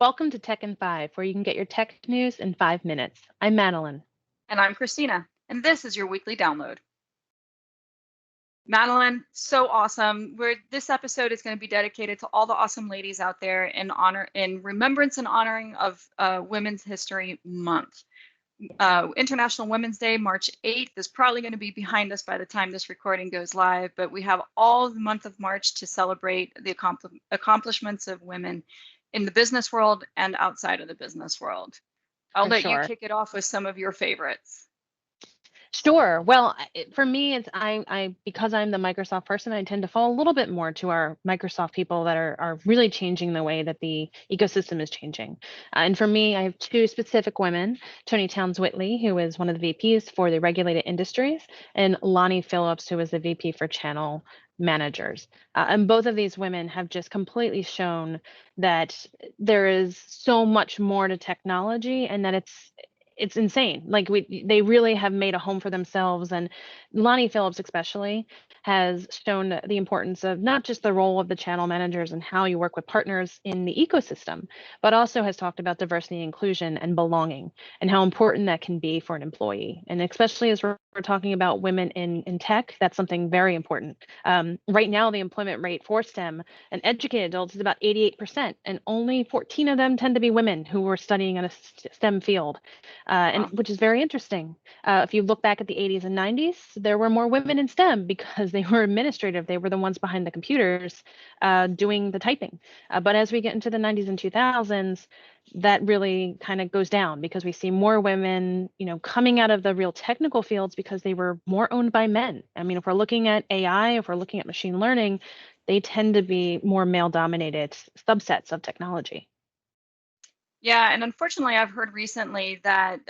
Welcome to Techin5, where you can get your tech news in 5 minutes. I'm Madeline. And I'm Christina, and this is your weekly download. Madeline, so awesome. This episode is going to be dedicated to all the awesome ladies out there in remembrance and honoring of Women's History Month. International Women's Day, March 8th, is probably going to be behind us by the time this recording goes live, but we have all the month of March to celebrate the accomplishments of women in the business world and outside of the business world. I'll let you kick it off with some of your favorites. Sure. Well, for me, it's because I'm the Microsoft person, I tend to fall a little bit more to our Microsoft people that are really changing the way that the ecosystem is changing. And for me, I have two specific women: Tony Towns-Whitley, who is one of the VPs for the regulated industries, and Lonnie Phillips, who is the VP for channel managers. And both of these women have just completely shown that there is so much more to technology, and that it's insane. Like they really have made a home for themselves. And Lonnie Phillips especially has shown the importance of not just the role of the channel managers and how you work with partners in the ecosystem, but also has talked about diversity, inclusion, and belonging, and how important that can be for an employee. And especially as we're talking about women in tech, that's something very important. Right now, the employment rate for STEM and educated adults is about 88%, and only 14 of them tend to be women who were studying in a STEM field. And which is very interesting. If you look back at the 80s and 90s, there were more women in STEM because they were administrative. They were the ones behind the computers doing the typing. But as we get into the 90s and 2000s, that really kind of goes down because we see more women, coming out of the real technical fields because they were more owned by men. I mean, if we're looking at AI, if we're looking at machine learning, they tend to be more male-dominated subsets of technology. Yeah, and unfortunately, I've heard recently that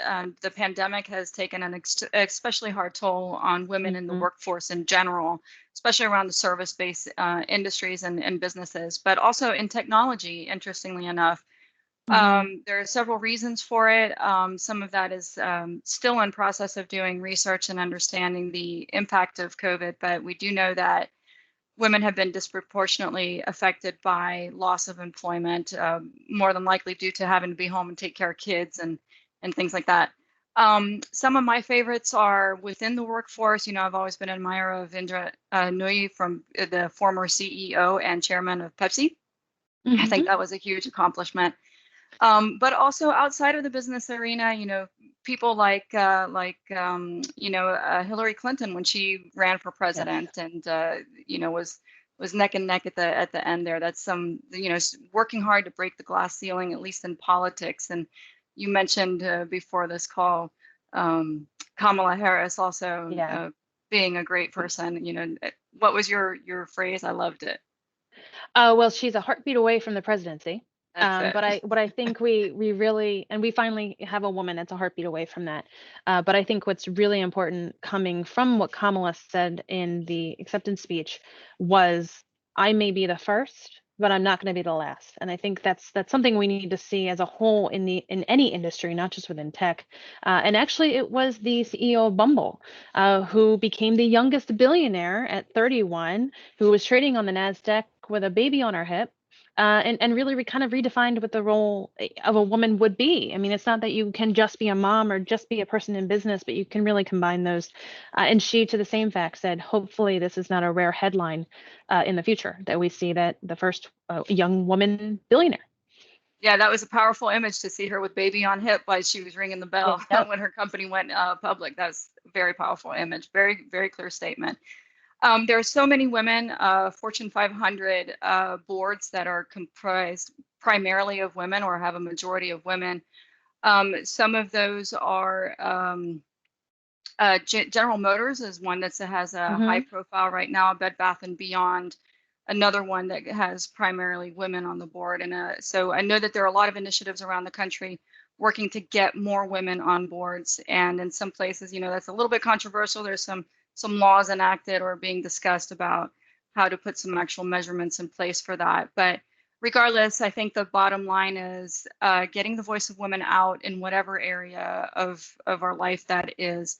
the pandemic has taken an especially hard toll on women in the workforce in general, especially around the service-based industries and businesses, but also in technology, interestingly enough. There are several reasons for it. Some of that is still in process of doing research and understanding the impact of COVID, but we do know that women have been disproportionately affected by loss of employment, more than likely due to having to be home and take care of kids and things like that. Some of my favorites are within the workforce. I've always been an admirer of Indra Nooyi, from the former CEO and chairman of Pepsi. I think that was a huge accomplishment. But also outside of the business arena, people like Hillary Clinton, when she ran for president, and was neck and neck at the end there. That's working hard to break the glass ceiling, at least in politics. And you mentioned before this call, Kamala Harris also being a great person. What was your phrase? I loved it. Well, she's a heartbeat away from the presidency. But I think we really, and we finally have a woman that's a heartbeat away from that. But I think what's really important, coming from what Kamala said in the acceptance speech, was, I may be the first, but I'm not going to be the last. And I think that's something we need to see as a whole in any industry, not just within tech. And actually, it was the CEO of Bumble who became the youngest billionaire at 31, who was trading on the NASDAQ with a baby on her hip. And really kind of redefined what the role of a woman would be. I mean, it's not that you can just be a mom or just be a person in business, but you can really combine those. And she, to the same fact, said, hopefully this is not a rare headline in the future, that we see that the first young woman billionaire. Yeah, that was a powerful image to see her with baby on hip while she was ringing the bell when her company went public. That was a very powerful image, very, very clear statement. There are so many women, Fortune 500 boards that are comprised primarily of women or have a majority of women. Some of those are General Motors is one that has a high profile right now, Bed Bath & Beyond, another one that has primarily women on the board. And so I know that there are a lot of initiatives around the country working to get more women on boards. And in some places, that's a little bit controversial. There's some laws enacted or being discussed about how to put some actual measurements in place for that. But regardless, I think the bottom line is getting the voice of women out in whatever area of our life that is.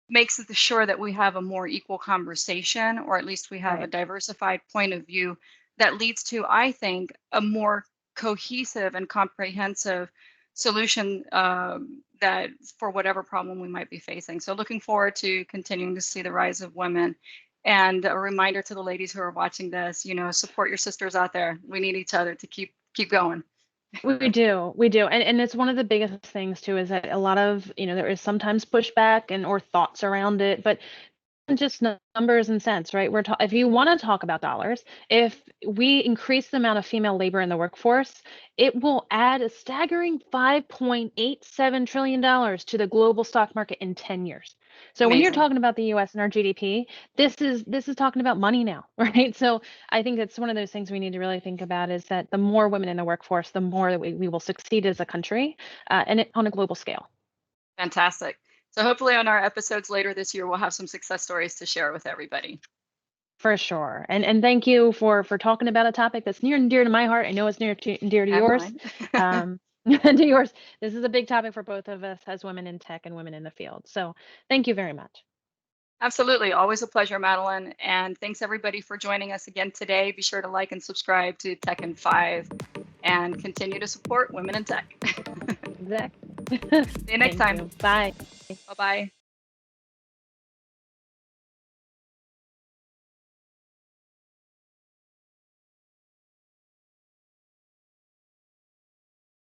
makes it sure that we have a more equal conversation, or at least we have a Right. diversified point of view that leads to, I think, a more cohesive and comprehensive solution that for whatever problem we might be facing. So looking forward to continuing to see the rise of women. And a reminder to the ladies who are watching this, support your sisters out there. We need each other to keep going. We do. And it's one of the biggest things too, is that a lot of, there is sometimes pushback and or thoughts around it, but just numbers and cents, right? If you want to talk about dollars, if we increase the amount of female labor in the workforce, it will add a staggering $5.87 trillion to the global stock market in 10 years. So when you're Amazing. talking about the US and our GDP, this is talking about money now, right? So I think it's one of those things we need to really think about, is that the more women in the workforce, the more that we will succeed as a country, on a global scale. Fantastic. So hopefully on our episodes later this year, we'll have some success stories to share with everybody. For sure. And thank you for talking about a topic that's near and dear to my heart. I know it's near and dear to And yours. mine. And to yours. This is a big topic for both of us as women in tech and women in the field. So thank you very much. Absolutely. Always a pleasure, Madeline. And thanks everybody for joining us again today. Be sure to like and subscribe to Techin5 and continue to support women in tech. Exactly. See you next Thank time. you. Bye. Bye-bye.